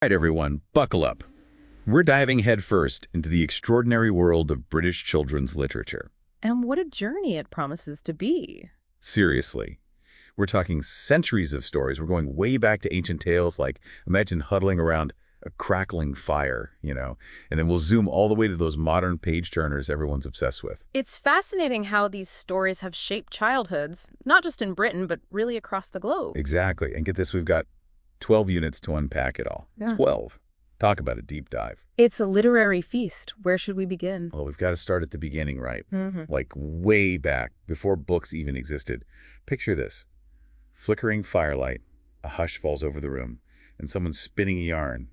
Right, everyone, buckle up. We're diving headfirst into the extraordinary world of British children's literature. And what a journey it promises to be. Seriously. We're talking centuries of stories. We're going way back to ancient tales, like imagine huddling around a crackling fire, and then we'll zoom all the way to those modern page-turners everyone's obsessed with. It's fascinating how these stories have shaped childhoods, not just in Britain, but really across the globe. Exactly. And get this, we've got 12 units to unpack it all. Yeah. 12. Talk about a deep dive. It's a literary feast. Where should we begin? Well, we've got to start at the beginning, right? Mm-hmm. Like way back, before books even existed. Picture this. Flickering firelight, a hush falls over the room, and someone's spinning a yarn.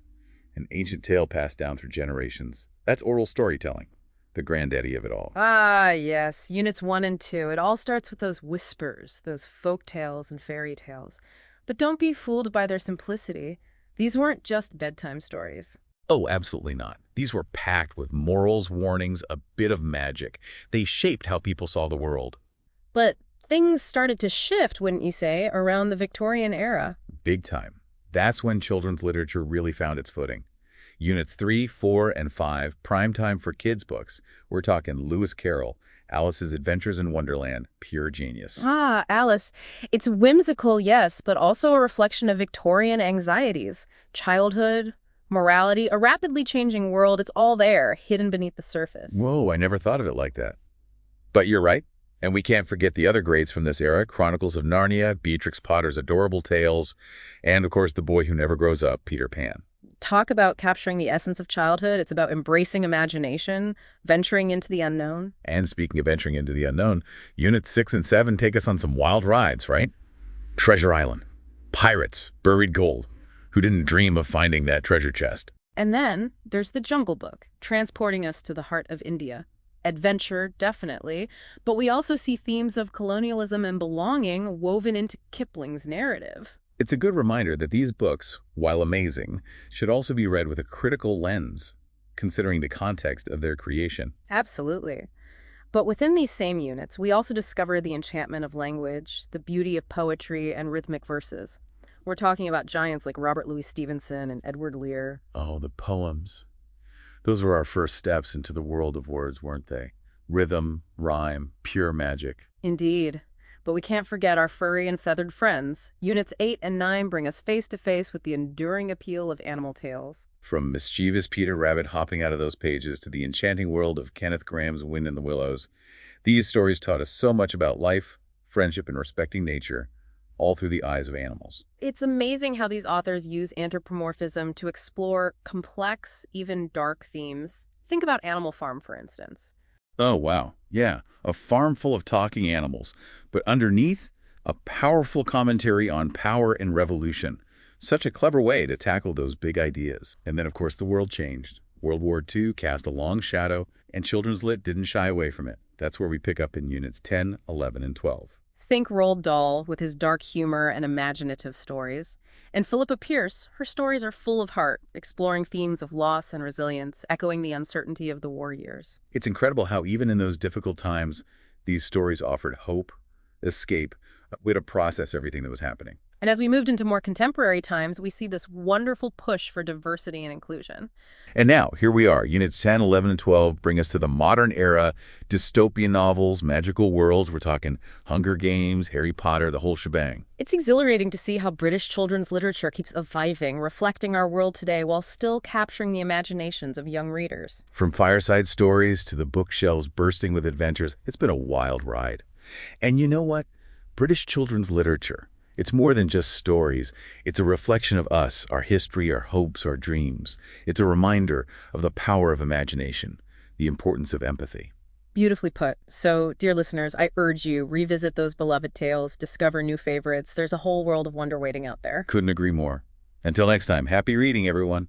An ancient tale passed down through generations. That's oral storytelling, the granddaddy of it all. Ah, yes. Units 1 and 2. It all starts with those whispers, those folk tales and fairy tales. But don't be fooled by their simplicity. These weren't just bedtime stories. Oh, absolutely not. These were packed with morals, warnings, a bit of magic. They shaped how people saw the world. But things started to shift, wouldn't you say, around the Victorian era? Big time. That's when children's literature really found its footing. Units 3, 4, and 5, prime time for kids' books. We're talking Lewis Carroll, Alice's Adventures in Wonderland, pure genius. Ah, Alice. It's whimsical, yes, but also a reflection of Victorian anxieties. Childhood, morality, a rapidly changing world, it's all there, hidden beneath the surface. Whoa, I never thought of it like that. But you're right. And we can't forget the other greats from this era, Chronicles of Narnia, Beatrix Potter's Adorable Tales, and of course The Boy Who Never Grows Up, Peter Pan. Talk about capturing the essence of childhood. It's about embracing imagination, venturing into the unknown. And speaking of venturing into the unknown, Units 6 and 7 take us on some wild rides, right? Treasure Island, pirates, buried gold. Who didn't dream of finding that treasure chest? And then there's the Jungle Book, transporting us to the heart of India. Adventure, definitely, but we also see themes of colonialism and belonging woven into Kipling's narrative. It's a good reminder that these books, while amazing, should also be read with a critical lens, considering the context of their creation. Absolutely. But within these same units, we also discover the enchantment of language, the beauty of poetry and rhythmic verses. We're talking about giants like Robert Louis Stevenson and Edward Lear. Oh, the poems. Those were our first steps into the world of words, weren't they? Rhythm, rhyme, pure magic. Indeed. But we can't forget our furry and feathered friends. Units 8 and 9 bring us face to face with the enduring appeal of animal tales. From mischievous Peter Rabbit hopping out of those pages to the enchanting world of Kenneth Grahame's Wind in the Willows, these stories taught us so much about life, friendship, and respecting nature, all through the eyes of animals. It's amazing how these authors use anthropomorphism to explore complex, even dark themes. Think about Animal Farm, for instance. Oh, wow. Yeah, a farm full of talking animals. But underneath, a powerful commentary on power and revolution. Such a clever way to tackle those big ideas. And then, of course, the world changed. World War II cast a long shadow, and children's lit didn't shy away from it. That's where we pick up in Units 10, 11, and 12. Think Roald Dahl with his dark humor and imaginative stories. And Philippa Pierce, her stories are full of heart, exploring themes of loss and resilience, echoing the uncertainty of the war years. It's incredible how even in those difficult times, these stories offered hope, escape, a way to process everything that was happening. And as we moved into more contemporary times, we see this wonderful push for diversity and inclusion. And now, here we are. Units 10, 11, and 12 bring us to the modern era, dystopian novels, magical worlds. We're talking Hunger Games, Harry Potter, the whole shebang. It's exhilarating to see how British children's literature keeps evolving, reflecting our world today while still capturing the imaginations of young readers. From fireside stories to the bookshelves bursting with adventures, it's been a wild ride. And you know what? British children's literature, it's more than just stories. It's a reflection of us, our history, our hopes, our dreams. It's a reminder of the power of imagination, the importance of empathy. Beautifully put. So, dear listeners, I urge you, revisit those beloved tales, discover new favorites. There's a whole world of wonder waiting out there. Couldn't agree more. Until next time, happy reading, everyone.